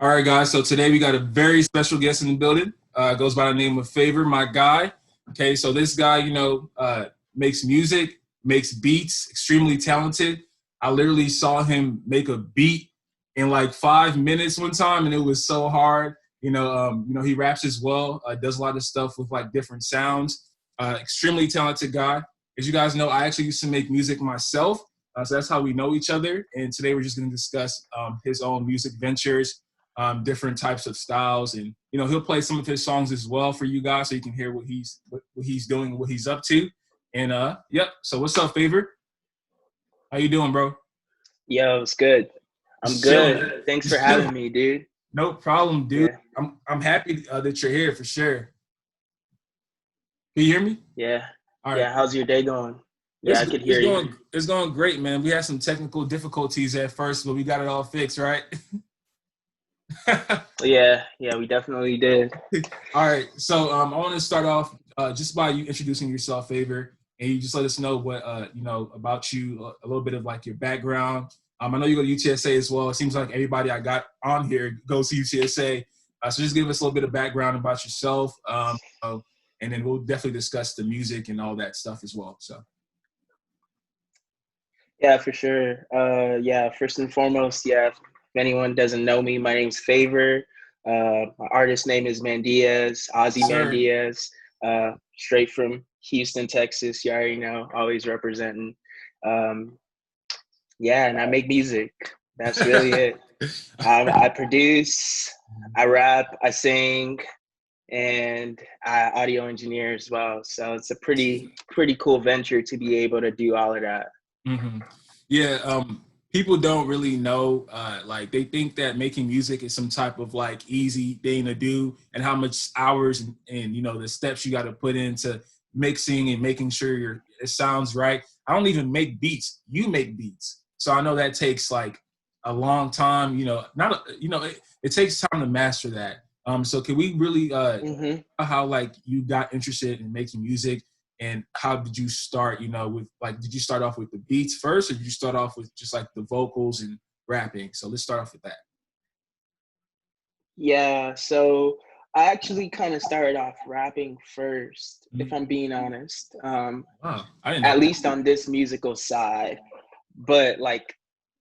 All right, guys. So today we got a very special guest in the building. Goes by the name of Favour, my guy. Okay, so this guy, makes music, makes beats, extremely talented. I literally saw him make a beat in like 5 minutes one time, and it was so hard. He raps as well. Does a lot of stuff with like different sounds. Extremely talented guy. As you guys know, I actually used to make music myself, so that's how we know each other. And today we're just going to discuss his own music ventures, different types of styles, and he'll play some of his songs as well for you guys, so you can hear what he's doing, what he's up to. And yep. So what's up, Favour? How you doing, bro? Yo, it's good. I'm Just chilling. good. Thanks for Just chilling. having me, dude. No problem, dude. Yeah, I'm happy that you're here for sure. Can you hear me? yeah, All right. yeah. How's your day going? Yeah, It's I could it's hear you. going it's going great, man. We had some technical difficulties at first, but we got it all fixed, right? Yeah, yeah, we definitely did. All right, so I want to start off just by you introducing yourself, Favor, and you just let us know what about you, a little bit of like your background. I know you go to UTSA as well. It seems like everybody I got on here goes to UTSA, so just give us a little bit of background about yourself, and then we'll definitely discuss the music and all that stuff as well. So, Yeah, for sure. Yeah, first and foremost, yeah, if anyone doesn't know me, my name's Favor. My artist name is Mandias, Ozzy sir. Mandias, straight from Houston, Texas. You already know, always representing. Um, yeah, and I make music. That's really it. I produce, I rap, I sing, and I audio engineer as well. So it's a pretty cool venture to be able to do all of that. hmm Yeah, people don't really know. Like they think that making music is some type of like easy thing to do, and how much hours and the steps you got to put into mixing and making sure it sounds right. I don't even make beats. You make beats, so I know that takes like a long time. Not it takes time to master that. So can we really Hmm. how like you got interested in making music, and how did you start, with like, did you start off with the beats first, or did you start off with just like the vocals and rapping? So let's start off with that. Yeah, so I actually kind of started off rapping first, if Mhm. I'm being honest. Wow, I didn't know At that. least on this musical side. But like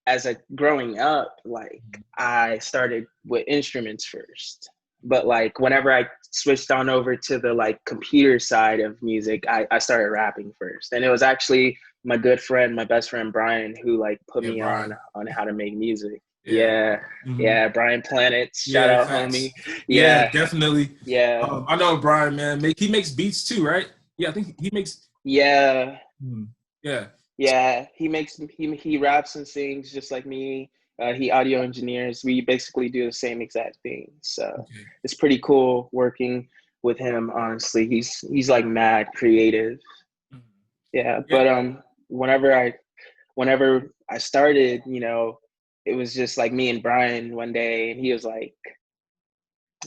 as a growing up, like Mhm. I started with instruments first. But like whenever I switched on over to the like computer side of music, I started rapping first. And it was actually my good friend, my best friend Brian, who like put Yeah, me Brian. on how to make music. Yeah. Yeah, hmm yeah, Brian Planet, shout Yeah, out facts. homie. Yeah, Yeah, definitely. yeah, I know Brian, man. He makes beats too, right? Yeah, I think he makes. yeah. Yeah. Yeah, he raps and sings just like me. He audio engineers. We basically do the same exact thing. So Okay. it's pretty cool working with him. Honestly, he's like mad creative. Mhm. Yeah, Yeah. but whenever I started, it was just like me and Brian one day, and he was like,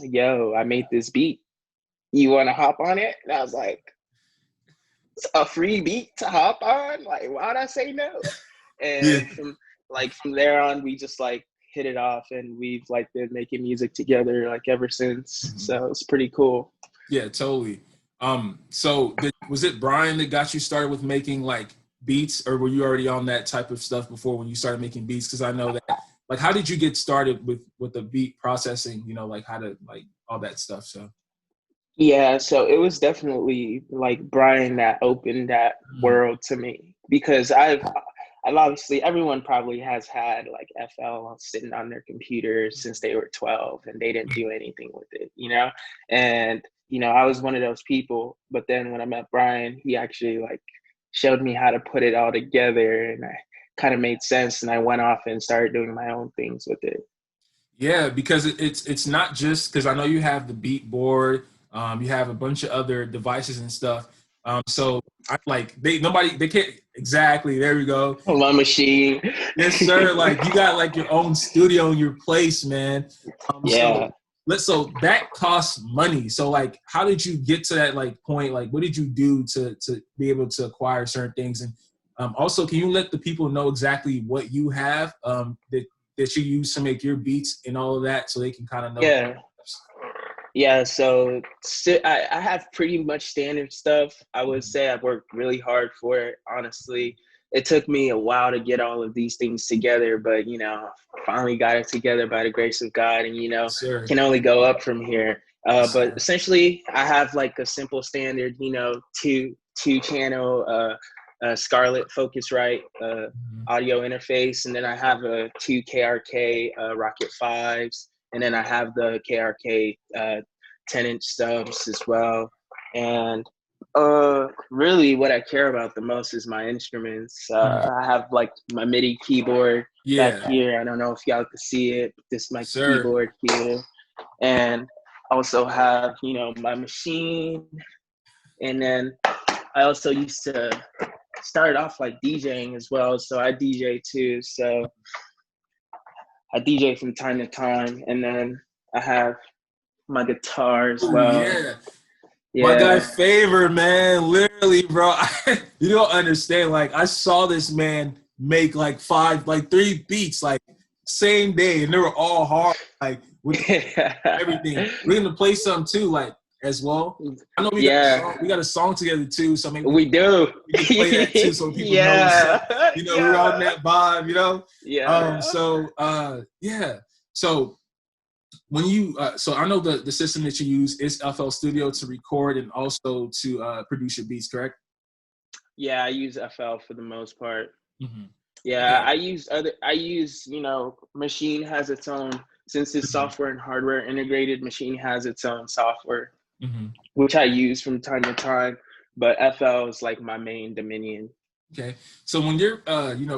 "Yo, I made this beat. You want to hop on it?" And I was like, "A free beat to hop on? Like, why'd I say no?" Yeah. And from there on, we just like hit it off, and we've like been making music together like ever since. Mhm. So it's pretty cool. Yeah, totally. So was it Brian that got you started with making like beats, or were you already on that type of stuff before when you started making beats? Because I know that, like, how did you get started with the beat processing? Like how to like all that stuff. So. Yeah, so it was definitely like Brian that opened that Mm, world to me because I've obviously everyone probably has had like FL sitting on their computer since they were 12 and they didn't do anything with it. And I was one of those people, but then when I met Brian, he actually like showed me how to put it all together and I kind of made sense and I went off and started doing my own things with it. Yeah, because it's not just because I know you have the beat board, you have a bunch of other devices and stuff. So I like they can't exactly. There we go. My machine. Yes, sir. Like you got like your own studio in your place, man. So Yeah. so that costs money. So like, how did you get to that like point? Like, what did you do to be able to acquire certain things? And also, can you let the people know exactly what you have? that you use to make your beats and all of that, so they can kind of know? Yeah, so I have pretty much standard stuff. I would say I worked really hard for it, honestly. It took me a while to get all of these things together, but, finally got it together by the grace of God, and, Yes, sir. can only go up from here. Yes, But sir. essentially, I have like a simple standard, two channel Scarlett Focusrite audio interface, and then I have a two KRK Rocket 5s, and then I have the KRK 10-inch stubs as well. And really what I care about the most is my instruments. I have like my MIDI keyboard back Yeah, here. I don't know if y'all can see it. This is my sir. keyboard here. And also have, my machine. And then I also used to start off like DJing as well. So I DJ too. So I DJ from time to time. And then I have my guitar as Oh well. yeah. My guy Yeah. Favour, man, literally, bro. You don't understand. Like, I saw this man make like three beats, like same day, and they were all hard, like with everything. We're gonna play some too, like as well. I know we got a Yeah, song, together too, so maybe we do. we can play that too, so people know what's up. Yeah. We're on Yeah. that vibe, Yeah. Yeah. So when you so I know the system that you use is FL Studio to record and also to produce your beats, correct? Yeah, I use FL for the most part. Mm-hmm. Yeah, Okay. Machine has its own, since it's Mm-hmm. software and hardware integrated, Machine has its own software, Mm-hmm. which I use from time to time, but FL is like my main dominion. Okay. So when you're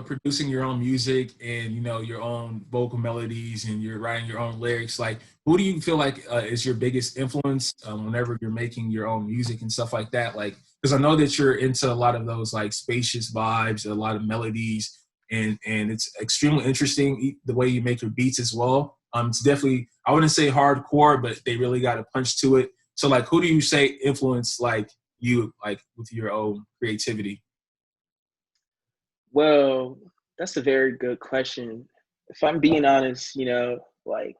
producing your own music and your own vocal melodies and you're writing your own lyrics, like who do you feel like is your biggest influence whenever you're making your own music and stuff like that? Like, because I know that you're into a lot of those like spacious vibes, a lot of melodies, and it's extremely interesting the way you make your beats as well. It's definitely, I wouldn't say hardcore, but they really got a punch to it. So like, who do you say influence like you like with your own creativity? Well, that's a very good question. If I'm being honest, like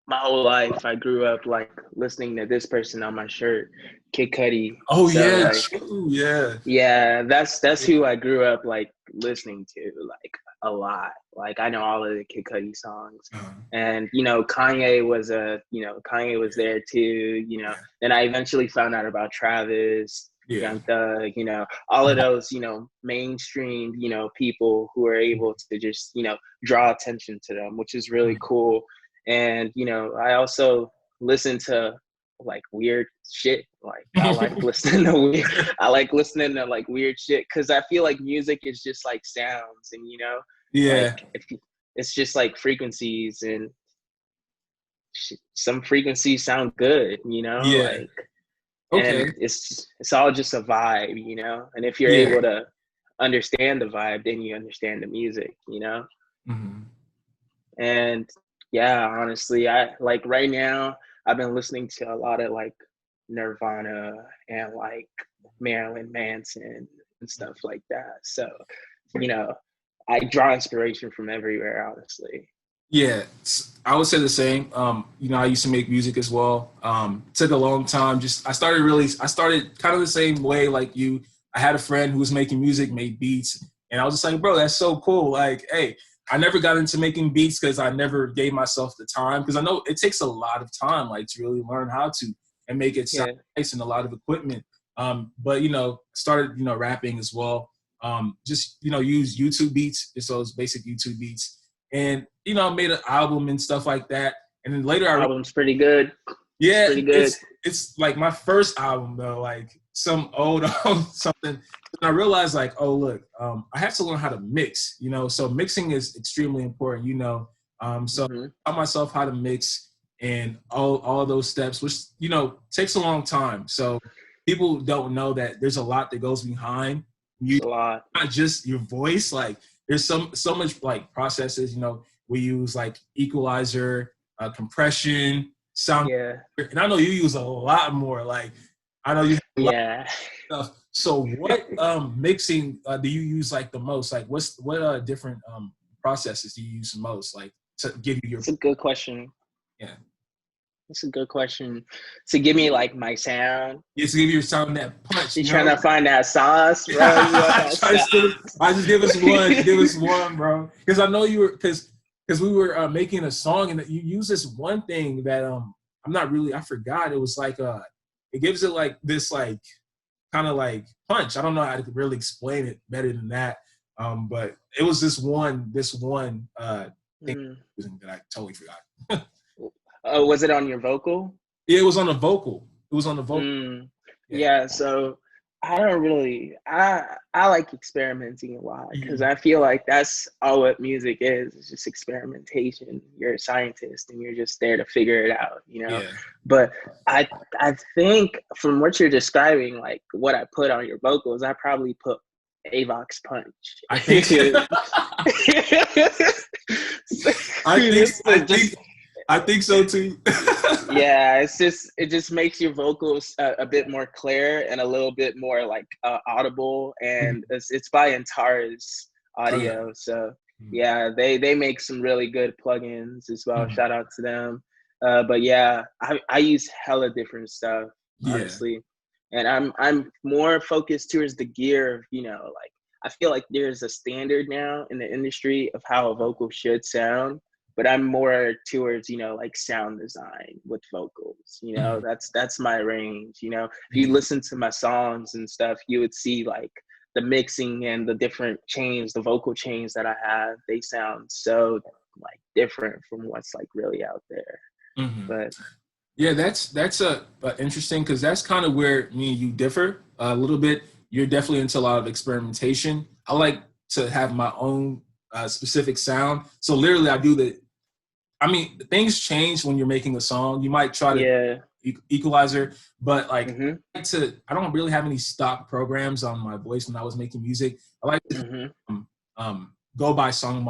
my whole life I grew up like listening to this person on my shirt, Kid Cudi. Oh So yeah, like, true. Yeah. yeah, that's who I grew up like listening to like a lot. Like I know all of the Kid Cudi songs. Uh, And Kanye was there too, Then I eventually found out about Travis, yeah. Young Thug, all of those, mainstream, people who are able to just, draw attention to them, which is really cool. And, I also listen to like weird shit. Like I like listening to like weird shit because I feel like music is just like sounds, and like Yeah. it's just like frequencies, and some frequencies sound good, Yeah. like, and Okay. it's all just a vibe, and if you're Yeah. able to understand the vibe, then you understand the music. Hmm. And yeah, honestly, I like right now I've been listening to a lot of like Nirvana and like Marilyn Manson and stuff like that. So, you know, I draw inspiration from everywhere, honestly. Yeah. I would say the same. I used to make music as well. Took a long time. I started kind of the same way like you. I had a friend who was making music, made beats, and I was just like, bro, that's so cool. Like, hey, I never got into making beats because I never gave myself the time, because I know it takes a lot of time, like to really learn how to and make it sound Yeah. nice and a lot of equipment. But started rapping as well. Just use YouTube beats, just those basic YouTube beats, and I made an album and stuff like that. And then later Album's pretty good. It's yeah, pretty good. it's like my first album though, like some old something. And I realized like, oh look, I have to learn how to mix, so mixing is extremely important, so Hmm. I taught myself how to mix and all of those steps, which takes a long time. So people don't know that there's a lot that goes behind you, It's a lot. not just your voice. Like there's so much like processes. We use like equalizer, compression, sound, Yeah. and I know you use a lot more. Like I know you have a lot Yeah. of stuff. So what mixing do you use like the most? Like what different processes do you use the most, like to give you your? It's a good question. Yeah. That's a good question. To give me like my sound. Yeah, to give your sound that punch, You you trying know? to find that sauce, bro? You want I that try to steal it. sauce? I just give us one. Give us one, bro. Because I know you were because we were making a song and you use this one thing that I'm not really I forgot. It was like it gives it like this like kind of like punch. I don't know how to really explain it better than that. But it was this one thing Mm. that I totally forgot. Oh, was it on your vocal? Yeah, it was on the vocal. It was on the vocal. Mm. Yeah. Yeah. So I don't really. I like experimenting a lot because Mhm. I feel like that's all what music is. It's just experimentation. You're a scientist and you're just there to figure it out. Yeah. But I I think from what you're describing, like what I put on your vocals, I probably put Avox Punch. I think I think It's I just think I think so too. yeah, it just makes your vocals a bit more clear and a little bit more like audible, and it's by Antares Oh yeah. Audio. So yeah, they make some really good plugins as well. Mhm. Shout out to them. But yeah, I use hella different stuff, Yeah. honestly, and I'm more focused towards the gear of like I feel like there's a standard now in the industry of how a vocal should sound, but I'm more towards like sound design with vocals. Mhm. That's my range. If you Mhm. listen to my songs and stuff, you would see like the mixing and the different chains, the vocal chains that I have. They sound so like different from what's like really out there. Mhm. But Yeah, that's a interesting because that's kind of where me and you differ a little bit. You're definitely into a lot of experimentation. I like to have my own specific sound. So literally, I do the. I mean, things change when you're making a song. You might try to yeah. equalizer, but like Mhm. I don't really have any stock programs on my voice when I was making music. I like to Mhm. go by song,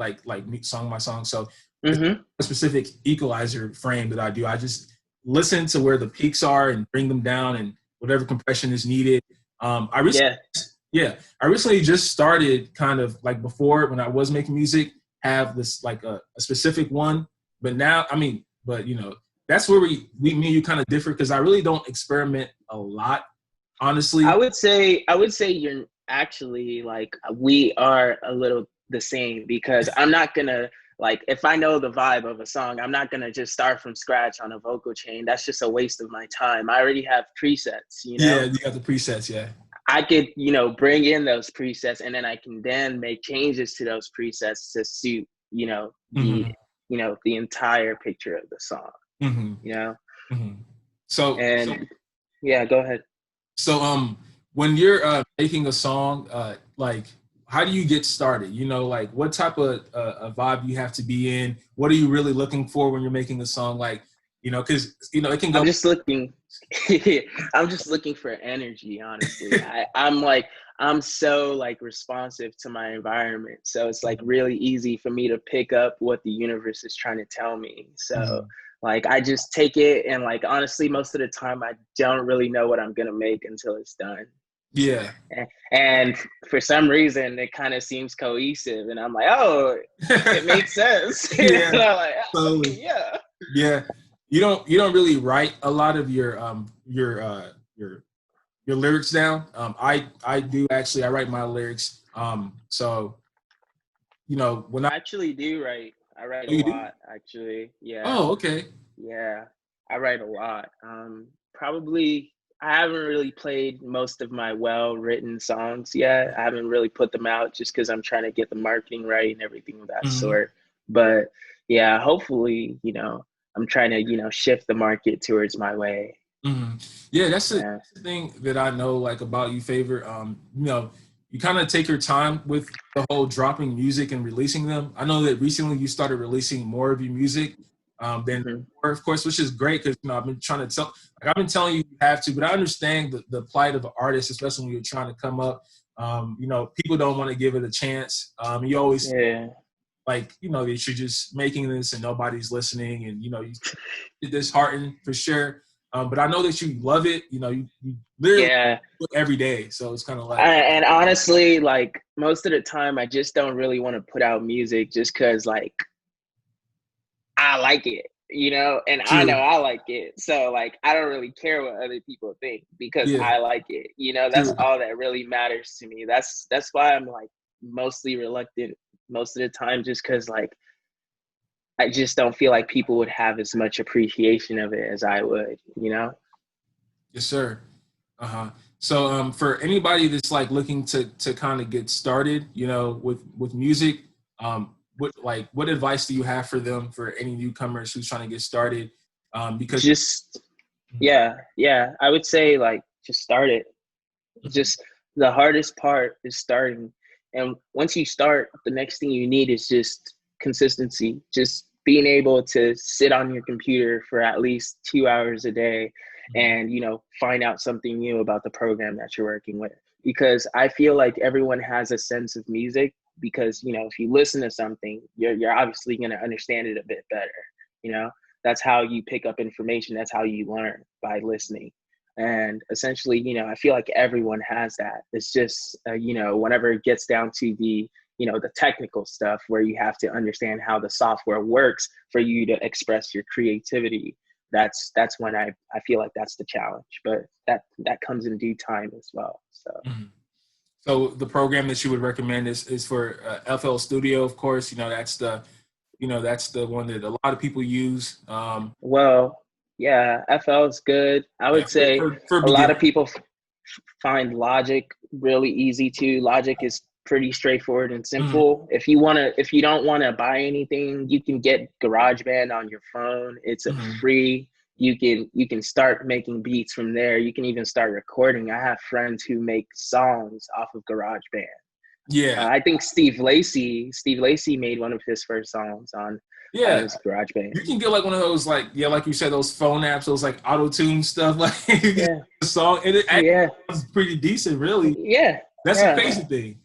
like song by song. So it's Mhm. a specific equalizer frame that I do. I just listen to where the peaks are and bring them down, and whatever compression is needed. I recently, Yeah. yeah, I recently just started kind of like before when I was making music, have this like a specific one, but now I mean, but that's where me and you kind of differ because I really don't experiment a lot, honestly. I would say you're actually like we are a little the same because I'm not gonna like if I know the vibe of a song, I'm not gonna just start from scratch on a vocal chain. That's just a waste of my time. I already have presets. Yeah, you got the presets, yeah. I could, bring in those presets and then I can then make changes to those presets to suit, the Hmm. the entire picture of the song, Hmm. you know? Hmm. So And yeah, go ahead. So when you're making a song, like how do you get started? Like what type of a vibe you have to be in? What are you really looking for when you're making a song? Like, because it can I'm go. just looking I'm just looking for energy, honestly. I'm so like responsive to my environment. So it's like really easy for me to pick up what the universe is trying to tell me. So Mhm. like I just take it and like honestly most of the time I don't really know what I'm gonna make until it's done. Yeah. And for some reason it kind of seems cohesive and I'm like, oh, it makes sense. And Yeah. I'm like, oh, Totally. yeah. Yeah. You don't really write a lot of your lyrics down. I do actually. I write my lyrics. So when I I actually do write. I write oh a you do. lot, actually. Yeah, Oh, okay. yeah. I write a lot. Probably I haven't really played most of my well-written songs yet. I haven't really put them out just because I'm trying to get the marketing right and everything of that Hmm. sort. But yeah, hopefully, I'm trying to, shift the market towards my way. Hmm. Yeah, Yeah. that's the thing that I know like about you, Favor. You kind of take your time with the whole dropping music and releasing them. I know that recently you started releasing more of your music than Hmm. before, of course, which is great because I've been trying to tell, like I've been telling you have to, but I understand the plight of an artist, especially when you're trying to come up. People don't want to give it a chance. You always Yeah. like that you're just making this and nobody's listening, and you disheartened for sure. But I know that you love it. You know, you literally Yeah. do it every day. So it's kind of like, And honestly, like most of the time, I just don't really want to put out music just because, like, I like it, you know, and I know true, I like it. So, like, I don't really care what other people think because yeah, I like it. You know, that's true. all that really matters to me. That's why I'm like mostly reluctant most of the time, just because like I just don't feel like people would have as much appreciation of it as I would, you know? Yes, sir. Uh-huh. So for anybody that's like looking to kind of get started, you know, with music, what advice do you have for them, for any newcomers who's trying to get started? Because Just yeah. I would say like just start it. Just the hardest part is starting. And once you start, the next thing you need is just consistency. Just being able to sit on your computer for at least 2 hours a day and, you know, find out something new about the program that you're working with. Because I feel like everyone has a sense of music because, you know, if you listen to something, you're obviously going to understand it a bit better. You know, that's how you pick up information. That's how you learn, by listening. And essentially, you know, I feel like everyone has that. It's just, you know, whenever it gets down to the, you know, the technical stuff where you have to understand how the software works for you to express your creativity. That's when I feel like that's the challenge, but that comes in due time as well. So. Mhm. So the program that you would recommend is for FL Studio, of course. You know, that's the one that a lot of people use. Well, yeah, FL is good. I Yeah, would say for a lot of beginners. people find Logic really easy too. Logic is pretty straightforward and Mhm. simple. If you don't want to buy anything, you can get GarageBand on your phone. It's a Mhm. free. You can start making beats from there. You can even start recording. I have friends who make songs off of GarageBand. Yeah, I think Steve Lacy made one of his first songs on yeah. his GarageBand. You can get like one of those, like, yeah, like you said, those phone apps, those like auto tune stuff. Like you get Yeah, a song, and it actually yeah, sounds pretty decent, really. yeah, That's a yeah. crazy thing.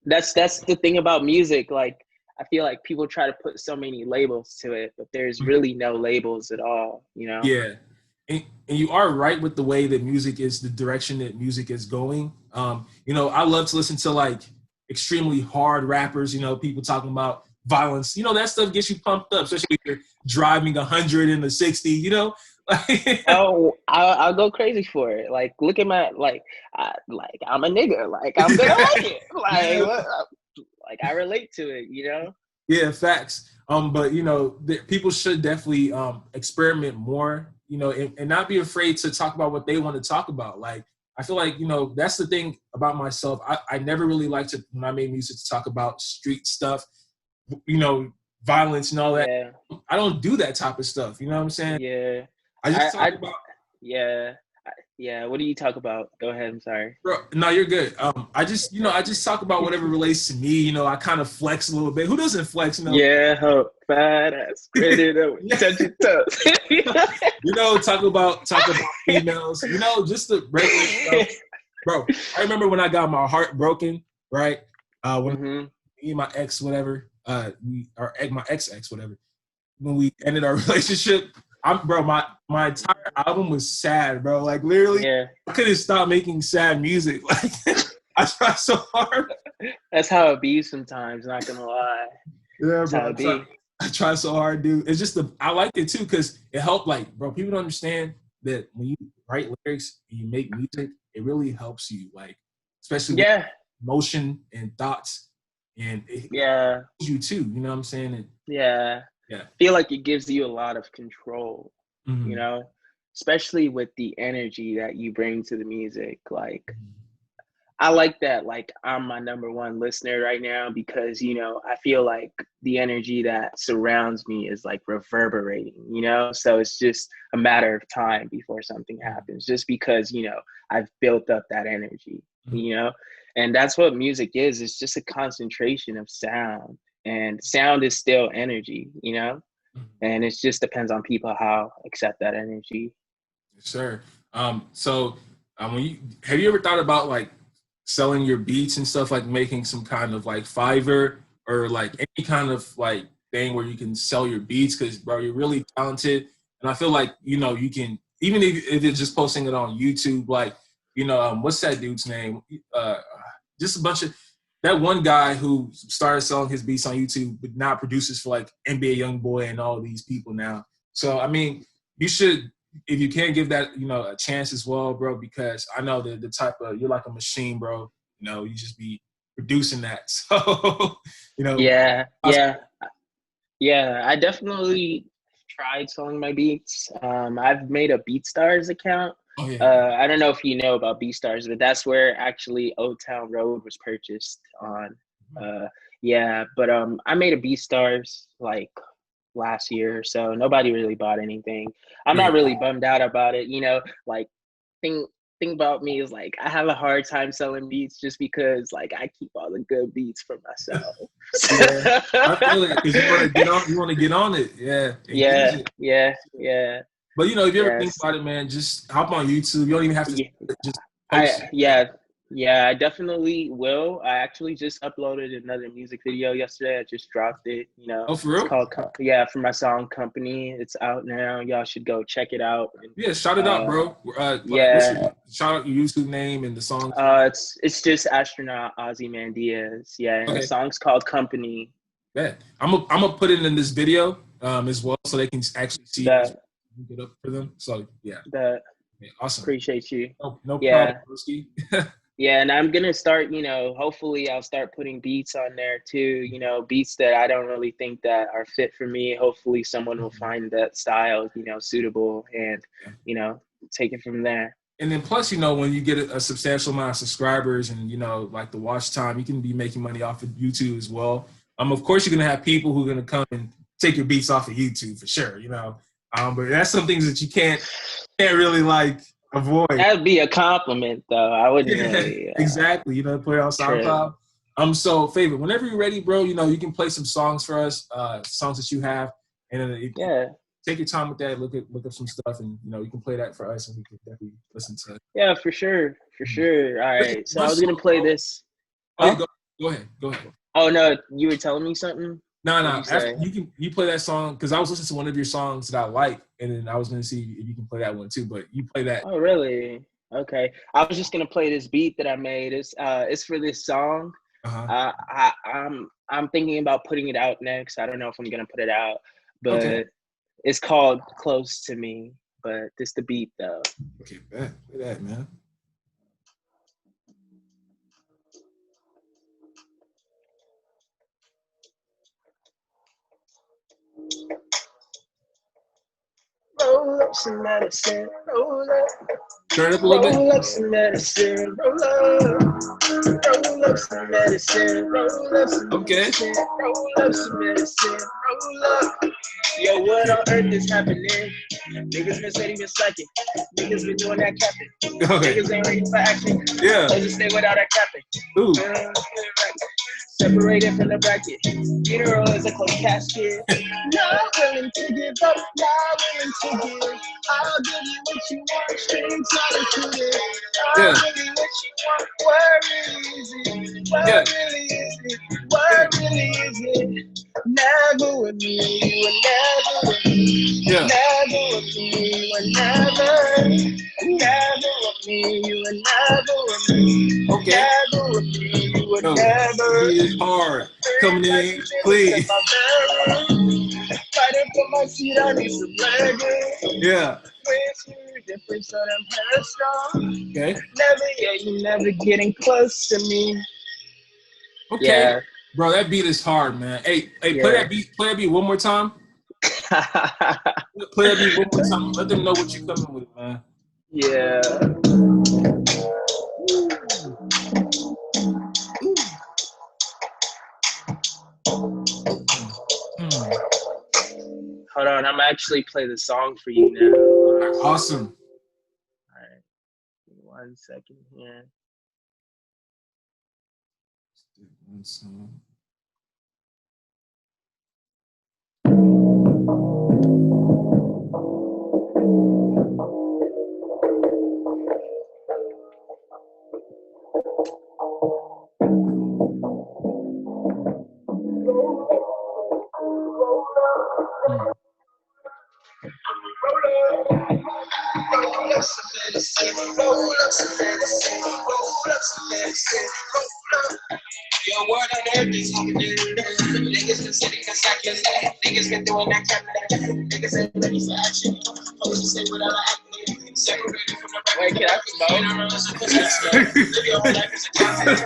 That's the thing about music. Like I feel like people try to put so many labels to it, but there's Mhm. really no labels at all, you know? Yeah, and you are right with the way that music is, the direction that music is going. You know, I love to listen to like extremely hard rappers. You know, people talking about violence. You know, that stuff gets you pumped up, especially if you're driving 100 in the 60. You know, Oh, I'll go crazy for it. Like, look at my like I'm a nigga. Like I'm gonna like it. Like yeah, what? Like I relate to it. You know? yeah, facts. But you know, people should definitely experiment more. You know, and not be afraid to talk about what they want to talk about. Like, I feel like, you know, that's the thing about myself. I never really liked to, when I made music, to talk about street stuff. You know, violence and all that. Yeah, I don't do that type of stuff. You know what I'm saying? yeah. I just talk I about. yeah, yeah. What do you talk about? Go ahead. I'm sorry. Bro, no, you're good. I just talk about whatever relates to me. You know, I kind of flex a little bit. Who doesn't flex? You know, Yeah, ho, fat ass, ready to yeah. touch your toes. You know, talk about females. You know, just the regular stuff, bro. I remember when I got my heart broken, right? When hmm me and my ex, whatever, my ex, whatever, when we ended our relationship, bro, my entire album was sad, bro. Like literally, Yeah, I couldn't stop making sad music. Like I tried so hard. that's how it be sometimes. Not gonna lie, Yeah, that's how bro. it be. I try so hard, dude. It's just I like it too because it helped. Like, bro, people don't understand that when you write lyrics and you make music, it really helps you. Like, especially with Yeah, emotion and thoughts, and it yeah, helps you too. You know what I'm saying? And yeah. yeah. Feel like it gives you a lot of control. You Mhm. know, especially with the energy that you bring to the music. Like I like that. Like I'm my number one listener right now because, you know, I feel like the energy that surrounds me is like reverberating, you know? So it's just a matter of time before something happens, just because, you know, I've built up that energy, Mhm. you know? And that's what music is. It's just a concentration of sound. And sound is still energy, you know? Mhm. And it just depends on people how accept that energy. Yes, sir. So, when have you ever thought about like selling your beats and stuff, like making some kind of like Fiverr or like any kind of like thing where you can sell your beats? Because bro, you're really talented, and I feel like, you know, you can. even if it's just posting it on YouTube, like, you know, what's that dude's name? Just a bunch of that one guy who started selling his beats on YouTube, but now produces for like NBA YoungBoy and all these people now. So I mean, you should, if you can, give that, you know, a chance as well, bro, because I know that the type of, you're like a machine, bro. You know, you just be producing that. So, you know, Yeah, yeah, yeah. I definitely tried selling my beats. I've made a BeatStars account. oh yeah, I don't know if you know about BeatStars, but that's where actually Old Town Road was purchased on. Yeah, but I made a BeatStars like last year or so. Nobody really bought anything. I'm yeah. not really bummed out about it. You know, like thing thing about me is like I have a hard time selling beats just because like I keep all the good beats for myself. Yeah, I feel it because you want to get on. You want to get on it, yeah, and use Yeah, it. yeah, yeah. But you know, if you ever think Yes. about it, man, just hop on YouTube. You don't even have to Yeah. just post it. Yeah, I definitely will. I actually just uploaded another music video yesterday. I just dropped it. You know, Oh, for it's real? called yeah, for my song Company. It's out now. Y'all should go check it out. And, Yeah, shout it out, bro. Like, what's yeah, your shout out your YouTube name and the song? it's just astronaut Ozzy Mandias. Yeah, and the Okay, song's called Company. bet. I'm gonna put it in this video as well, so they can actually see it as That well. Get up for them. So yeah, that yeah, awesome. appreciate you. No problem, Yeah. broski. Yeah, and I'm gonna start, you know, hopefully I'll start putting beats on there too, you know, beats that I don't really think that are fit for me. Hopefully someone will find that style, you know, suitable and, Yeah. you know, take it from there. And then plus, you know, when you get a substantial amount of subscribers and, you know, like the watch time, you can be making money off of YouTube as well. Of course, you're going to have people who are going to come and take your beats off of YouTube for sure, you know. But that's some things that you can't really like avoid. That'd be a compliment though. I wouldn't Yeah, really exactly. You know, put it on trip. SoundCloud. So Favour, whenever you're ready, bro, you know, you can play some songs for us, songs that you have, and then Yeah. take your time with that. Look up some stuff, and you know, you can play that for us, and we can definitely listen to it. Yeah, for sure. For sure. All What's right. So I one was gonna song, play bro? this. Oh, yeah, Huh? go ahead. Go ahead. Oh no, you were telling me something? No, What'd no. you After say? you play that song because I was listening to one of your songs that I like, and then I was going to see if you can play that one too. But you play that. Oh really? Okay. I was just gonna play this beat that I made. It's for this song. Uh-huh. I'm thinking about putting it out next. I don't know if I'm gonna put it out, Okay. but it's called Close to Me. But this the beat though. Okay. Bet. Play that, man. Roll up some medicine, roll up. Turn it up a little bit. Roll up some medicine, roll up. Roll up some medicine, roll up some Okay. medicine, roll up some medicine, roll up. Yo, what on earth is happening? Niggas been saying been slacking. Niggas been doing that capping. Okay. Niggas ain't ready for action. Yeah. They just stay without that capping. Ooh. Separated from the bracket. Funeral is a closed casket. Not willing to give up, not willing to give. I'll give you what you want, strings out of it. I'll give you what you want. What really is it? What really is it? What really is it? Never with me, you were never with me. Never with me, you were never. Never with me, you were never with me. Okay. Never with me, you were never. It's hard. Coming in, please. Fighting for my seat, I need some leggings. Yeah. Different so them strong. Okay. You never getting close to me. Okay. Yeah. Bro, that beat is hard, man. Hey, Yeah. play that beat one more time. Play that beat one more time. Let them know what you're coming with, man. Yeah. Hold on, I'm actually play the song for you now. Awesome. All right. 1 second here. One song. Yo, what on earth is happening? Niggas been sitting in seconds. Niggas been doing that kind. Niggas ain't ready for action. Supposed to say whatever happening. Separated from the right. Wait, can I promote? Live your whole life as a content.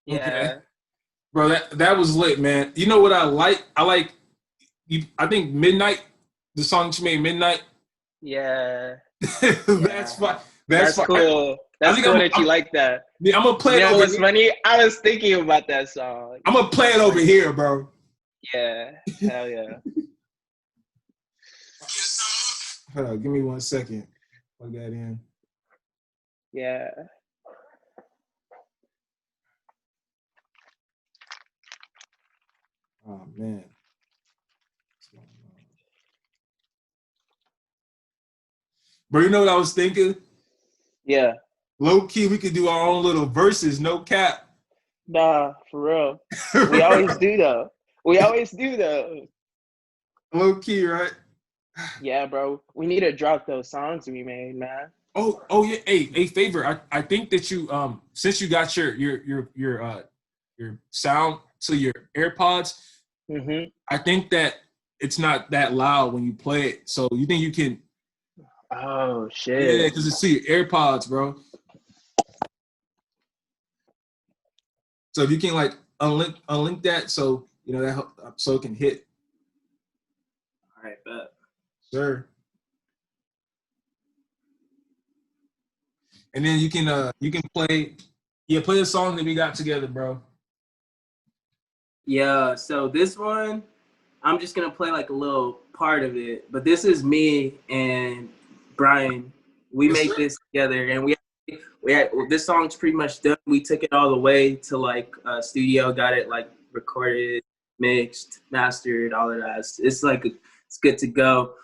Yeah. Okay. Bro, that was lit, man. You know what I like? I think Midnight, the song that you made, Midnight. Yeah. That's fine. That's cool. That's cool that you like that. Yeah, I'm gonna play it over over what's here. Funny? I was thinking about that song. I'm gonna play it over here, bro. Yeah. Hell yeah. Hold on, give me 1 second. Plug that in. Yeah. Oh man. Bro, you know what I was thinking? Yeah. Low key, we could do our own little verses, no cap. Nah, for real. We always do though. Low key, right? Yeah, bro. We need to drop those songs we made, man. Oh yeah. Hey, Favour. I think that you since you got your sound to your AirPods, I think that it's not that loud when you play it. So you think you can? Oh shit. Yeah, because it's to your AirPods, bro. So if you can like unlink that, so you know that so it can hit. All right, bet. Sure. And then you can play the song that we got together, bro. Yeah, so this one, I'm just gonna play like a little part of it. But this is me and Brian. We made this together, and we had this song's pretty much done. We took it all the way to like studio, got it like recorded, mixed, mastered, all of that. It's like it's good to go.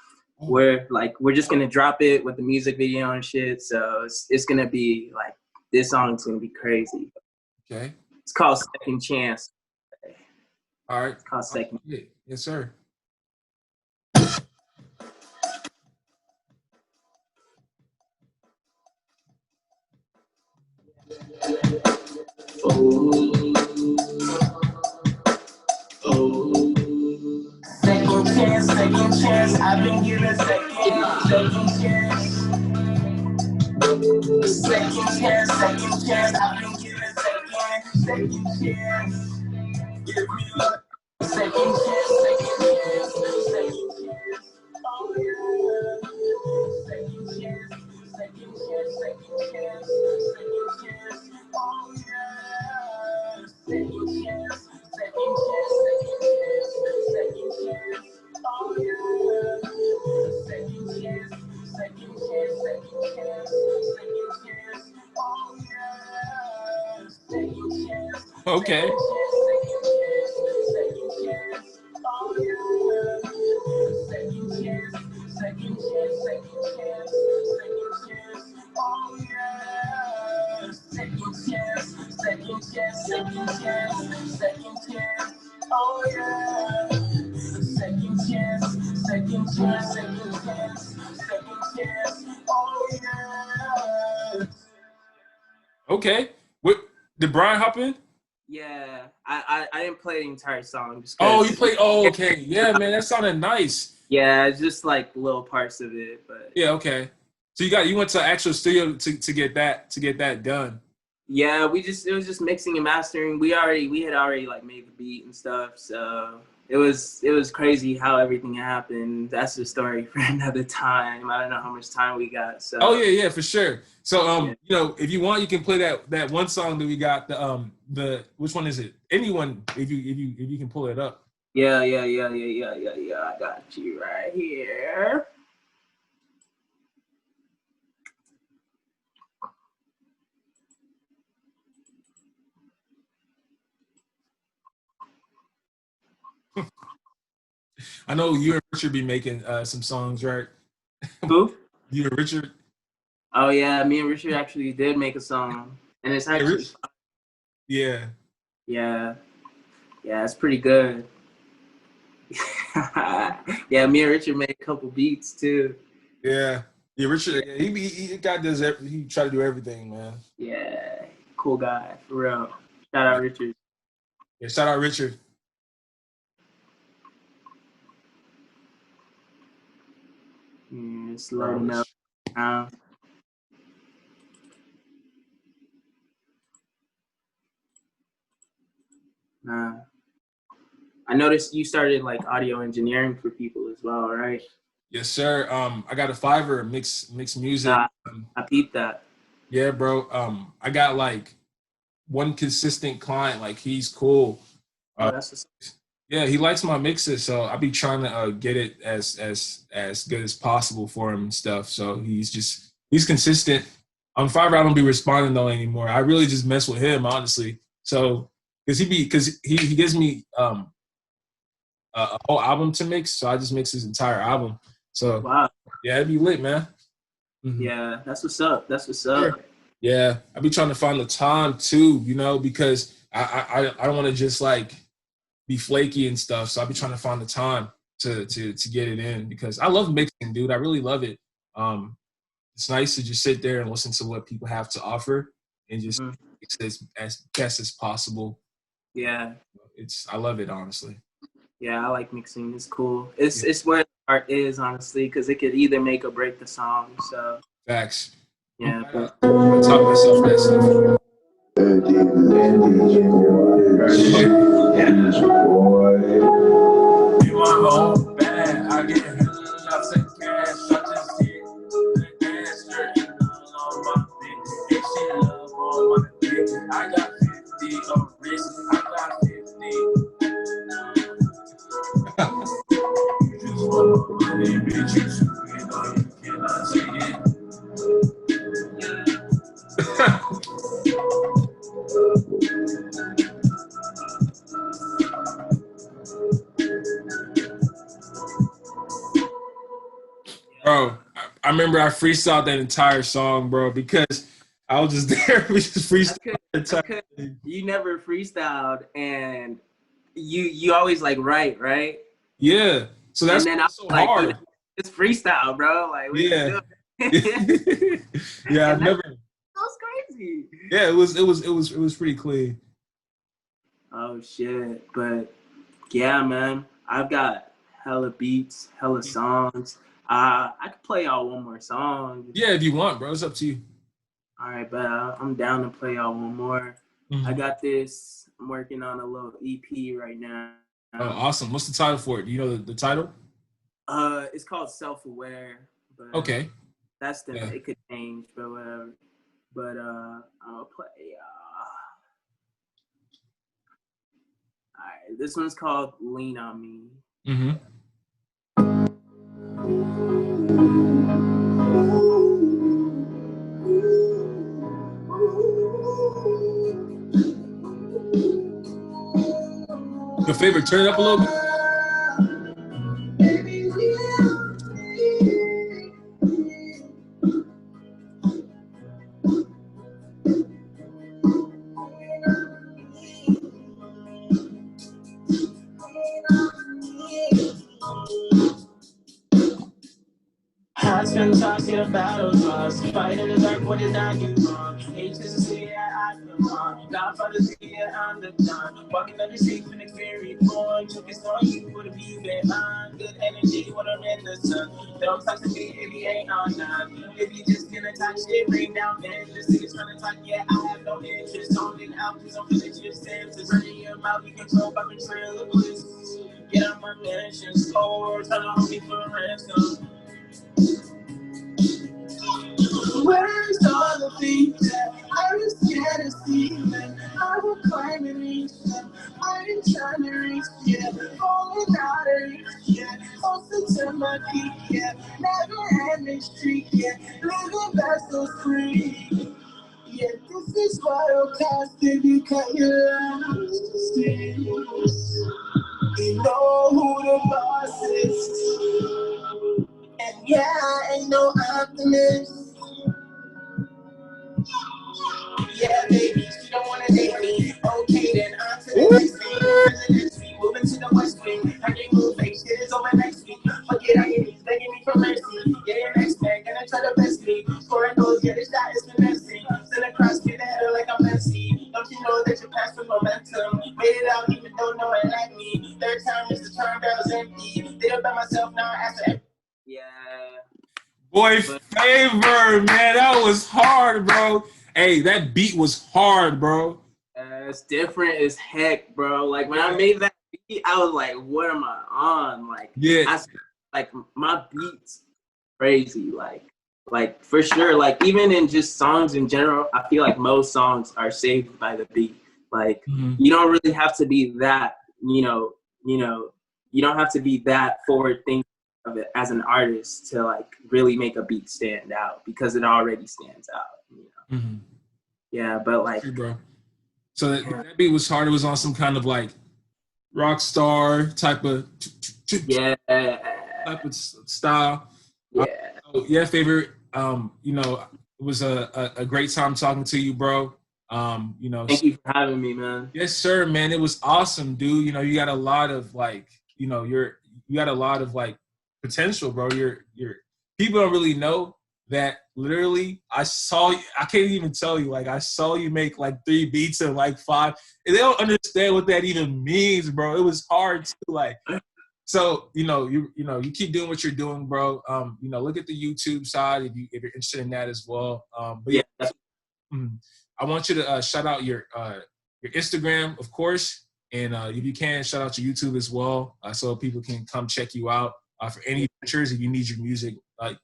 We're just gonna drop it with the music video and shit. So it's gonna be like this song's gonna be crazy. Okay. It's called Second Chance. All right. It's called Second. Yes, sir. Second chance, I've been given second chance. Second chance, I've been given second chance. Give me a second chance. Oh yeah. Second chance. Oh yeah. Second chance. Oh yeah. Second chance. Oh yeah. Second chance. Okay. Oh yeah. Second chance. Oh yeah. Second chance. Oh yeah. Second chance. Oh yeah. Okay. What did Brian hop in? Yeah, I didn't play the entire song. Just you played. Oh, okay. Yeah, man, that sounded nice. Yeah, it's just like little parts of it, but yeah, okay. So you went to actual studio to get that done. Yeah, it was just mixing and mastering. We had already like made the beat and stuff, so it was crazy how everything happened. That's the story for another time. I don't know how much time we got. So Oh yeah, for sure. So yeah. you know, if you want, you can play that one song that we got. The which one is it? Anyone, if you can pull it up. Yeah. I got you right here. I know you and Richard be making some songs, right? Who? You and Richard. Oh yeah, me and Richard actually did make a song, and it's Hey, actually yeah. yeah, it's pretty good. Yeah, me and Richard made a couple beats too. Yeah. Yeah, Richard. Yeah, he guy does he try to do everything, man. Yeah, cool guy for real. Shout out Richard. Yeah, shout out Richard. Yeah, it's loading up now. Nah. I noticed you started like audio engineering for people as well, right? Yes, sir. I got a Fiverr mix music. Nah, I peeped that. Yeah, bro. I got like one consistent client. Like he's cool. Oh, that's what's Yeah, he likes my mixes, so I be trying to get it as good as possible for him and stuff. So he's consistent. On Fiverr, I don't be responding though anymore. I really just mess with him, honestly. So because he gives me a whole album to mix, so I just mix his entire album. So wow. yeah, it'd be lit, man. Mm-hmm. Yeah, that's what's up. That's what's up. Yeah, I be trying to find the time too, you know, because I don't want to just like be flaky and stuff. So I'll be trying to find the time to get it in because I love mixing, dude. I really love it. It's nice to just sit there and listen to what people have to offer and just mix it as best as possible. Yeah. I love it, honestly. Yeah, I like mixing. It's cool. It's where the art is, honestly, because it could either make or break the song. So Facts. yeah. I'm gonna talk myself that stuff. In my own bag, I get shots of cash. I just hit the gas, jerking on my dick. If she love on my dick, I got 50 on wrist. I got 50. Just want money, bitch. You stupid, or you cannot see it. Bro, I remember I freestyled that entire song, bro, because I was just there. We just freestyled the entire thing. You never freestyled, and you always like write, right? Yeah. So that's and then so like, hard. It's freestyle, bro. Like, Yeah. Yeah, I've never. That was crazy. Yeah, it was pretty clean. Oh shit! But yeah, man, I've got hella beats, hella songs. I could play y'all one more song. Yeah, if you want, bro, it's up to you. All right, but I'm down to play y'all one more. I got this. I'm working on a little EP right now. Oh, awesome! What's the title for it? Do you know the title? It's called Self-Aware. But okay. That's it could change, but whatever. But I'll play. All right, this one's called "Lean on Me." Mm-hmm. Your favorite? Turn it up a little bit. I spend time in battles lost, fighting the dark, what did I do wrong? Hate to see it, I feel wrong. Godfather see it, I'm the done. Walking on the street when it's very born. Took it on you, would have been behind. Good energy when I'm in the sun. Don't talk to me if he ain't on none. If you just gonna talk shit, bring down men. Just see it's trying to talk, yeah, I have no interest. Only out, cause I'm feeling your senses. Running your mouth, you control by control of bliss. Get out my mansion, score, trying to hold me for ransom. Where's all the things that I was scared to see? Man, I will climb and reach them. I ain't trying to reach, yeah. Falling out of reach, yeah. Closer to my peak, yeah. Never ending streak, yeah. Living best so free. Yeah, this is wild cast if you cut your lines to see. You know who the boss is. And yeah, I ain't no optimist. Yeah, baby, she don't wanna date me. Okay, then on to the next thing. Presidency, moving to the West Wing. I can move fake shit is over next week. Fuck it, I get these begging me for mercy. Yeah, your next man gonna try to best me. Scoring goals, yeah, the shot is finessing. Send across, get the header like I'm Messi. Don't you know that you passed with momentum? Made it out even though no one like me. Third time is the turn barrel's empty. Did it by myself now after. Yeah. Boy, Favour, man, that was hard, bro. Hey, that beat was hard, bro. It's different as heck, bro. Like when I made that beat, I was like, "What am I on?" Like, Yeah, like my beats crazy. Like for sure. Like even in just songs in general, I feel like most songs are saved by the beat. Like you don't really have to be that, you don't have to be that forward thinking of it as an artist to like really make a beat stand out because it already stands out. Yeah, but like, bro. So that beat was hard. It was on some kind of like rock star type of style. Yeah. Yeah, Favour. It was a great time talking to you, bro. Thank you for having me, man. Yes, sir, man. It was awesome, dude. You got a lot of like, you got a lot of like potential, bro. You're people don't really know that literally I can't even tell you, like I saw you make like 3 beats and like 5. And they don't understand what that even means, bro. It was hard to like. So, you keep doing what you're doing, bro. Look at the YouTube side if you're interested in that as well. But yeah, I want you to shout out your Instagram, of course, and if you can, shout out your YouTube as well, so people can come check you out for any features. If you need your music,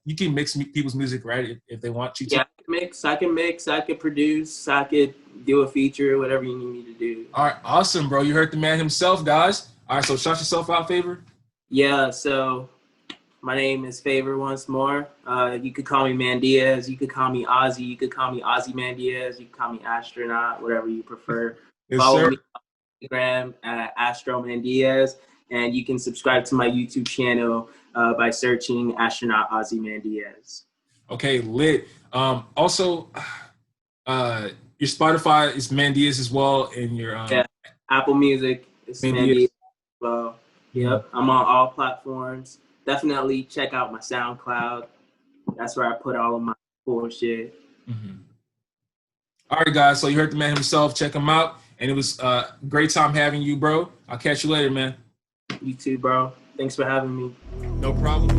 you can mix people's music, right? If they want you to. Yeah, I can mix, I can produce, I could do a feature, whatever you need me to do. All right, awesome, bro. You heard the man himself, guys. All right, so shout yourself out, Favour. Yeah, so my name is Favour once more. You could call me Mandias. You could call me Ozzy. You could call me Ozzy Mandias. You could call me Astronaut, whatever you prefer. Yes, Follow sir. me on Instagram at Astro Mandias. And you can subscribe to my YouTube channel by searching Astronaut Ozzy Mandias. Okay, lit. Also, your Spotify is Mandias as well, and your Apple Music is Mandias as well. Yep, I'm on all platforms. Definitely check out my SoundCloud. That's where I put all of my cool shit. All right, guys. So you heard the man himself. Check him out. And it was a great time having you, bro. I'll catch you later, man. You too, bro. Thanks for having me. No problem.